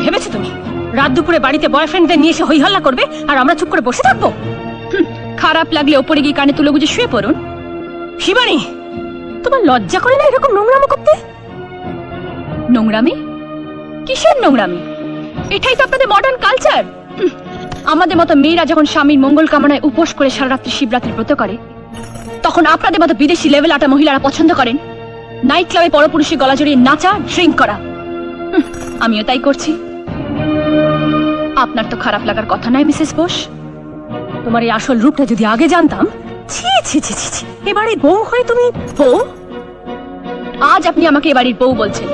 ভেবেছো তুমি রাত দুপুরে বাড়িতে বয়ফ্রেন্ডদের নিয়ে এসে হই হল্লা করবে আর আমরা চুপ করে বসে থাকবো? খারাপ লাগলে ওপরে গিয়ে কানে তুলে গুজে শুয়ে পড়ুন। শিবানী, তোমার লজ্জা করে না এরকম নোংরামি করতে? নোংরামি? কিসের নোংরামি? এটাই তো আপনাদের মডার্ন কালচার। আমাদের মতো মেয়েরা যখন স্বামীর মঙ্গল কামনায় উপোস করে সারা রাত্রি শিবরাত্রি ব্রত করে, তখন আপনাদের মতো বিদেশি লেভেল আটা মহিলারা পছন্দ করেন নাইট ক্লাবে পরপুরুষের গলা জড়িয়ে নাচা, ড্রিঙ্ক করা। আমিও তাই করছি। আপনার তো খারাপ লাগার কথা নয় মিসেস বোস। তোমার এই আসল রূপটা যদি আগে জানতাম। ছি ছি ছি ছি ছি, এবারে বউ হয়ে তুমি বউ? আজ আপনি আমাকে এবাড়ির বউ বলছেন,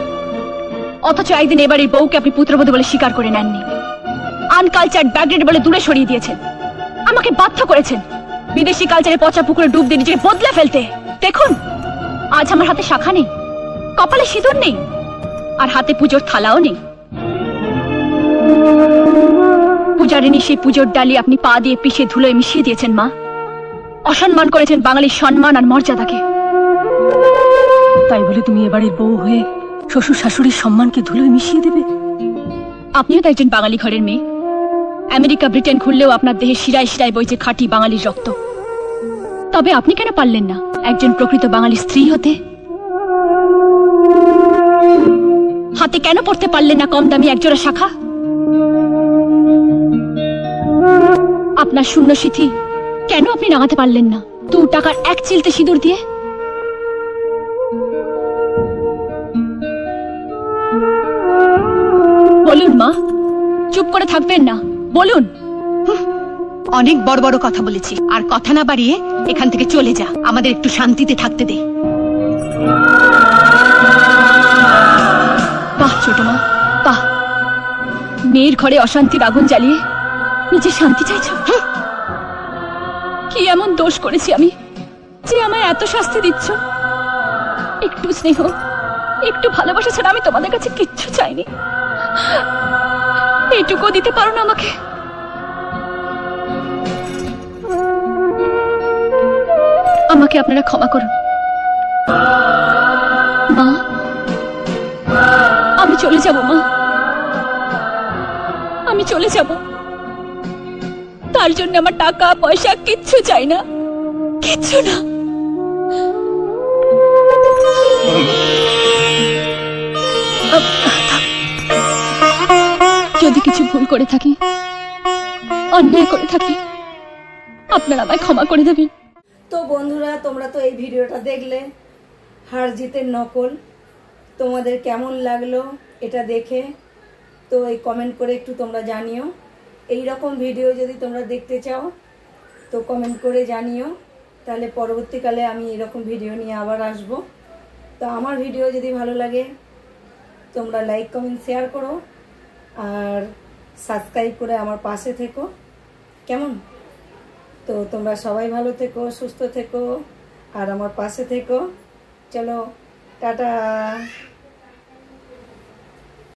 অথচ একদিন এবাড়ির বউকে আপনি পুত্রবধূ বলে স্বীকার করে নেননি। আনকালচার্ড ব্যাকডেট বলে দূরে সরিয়ে দিয়েছেন। আমাকে বাধ্য করেছেন বিদেশি কালচারে পচা পুকুরে ডুব দিয়ে নিজেকে বদলে ফেলতে। দেখুন, আজ আমার হাতে শাখা নেই, কপালে সিঁদুর নেই, আর হাতে পুজোর থালাও নেই। পূজারিনী সেই পুজোর ডালি আপনি পা দিয়ে পিষে ধুলোয় মিশিয়ে দিয়েছেন মা। অসম্মান করেছেন বাঙালির সম্মান আর মর্যাদাকে। তাই বলে তুমি এবারের বউ হয়ে শ্বশুর শাশুড়ির সম্মানকে ধুলোয় মিশিয়ে দেবে? আপনিও তো একজন বাঙালি ঘরের মেয়ে। আমেরিকা ব্রিটেন ঘুরলেও আপনার দেহে শিরায় শিরায় বইছে খাঁটি বাঙালির রক্ত। তবে আপনি কেন পারলেন না একজন প্রকৃত বাঙালি স্ত্রী হতে? হাতে কেন পড়তে পারলেন না কম দামি একজোড়া শাখা? আপনার শূন্য সিথি কেন আপনি রাঙাতে পারলেন না 2 টাকার এক চিলতে সিঁদুর দিয়ে? বলুন মা, চুপ করে থাকবেন না, বলুন। অনেক বড় বড় কথা বলেছি, আর কথা না বাড়িয়ে এখান থেকে চলে যা, আমাদের একটু শান্তিতে থাকতে দে। বাহ ছোট মা, বাহ। মেয়ের ঘরে অশান্তির আগুন জ্বালিয়ে নিজে শান্তি চাইছ? কি এমন দোষ করেছি আমি যে আমায় এত শাস্তি দিচ্ছ? একটু স্নেহ, একটু ভালোবাসা ছাড়া আমি তোমাদের কাছে কিচ্ছু চাইনি। এইটুকু দিতে পারো না আমাকে? আমাকে আপনারা ক্ষমা করুন মা। আমি চলে যাব মা, আমি চলে যাব। তার জন্য আমার টাকা পয়সা কিচ্ছু চাই না, কিচ্ছু না। যদি কিছু ভুল করে থাকি, অন্যায় করে থাকি, আপনারা আমায় ক্ষমা করে দেবেন। তো বন্ধুরা, তোমরা তো এই ভিডিওটা দেখলে, হার জিতের নকল। তোমাদের কেমন লাগলো এটা দেখে? তো এই কমেন্ট করে একটু তোমরা জানিও। এই রকম ভিডিও যদি তোমরা দেখতে চাও তো কমেন্ট করে জানিও, তাহলে পরবর্তীকালে আমি এরকম ভিডিও নিয়ে আবার আসব। তো আমার ভিডিও যদি ভালো লাগে তোমরা লাইক কমেন্ট শেয়ার করো, আর সাবস্ক্রাইব করে আমার পাশে থেকো, কেমন? তো তোমরা সবাই ভালো থেকো, সুস্থ থেকো, আর আমার পাশে থেকো। চলো, টাটা।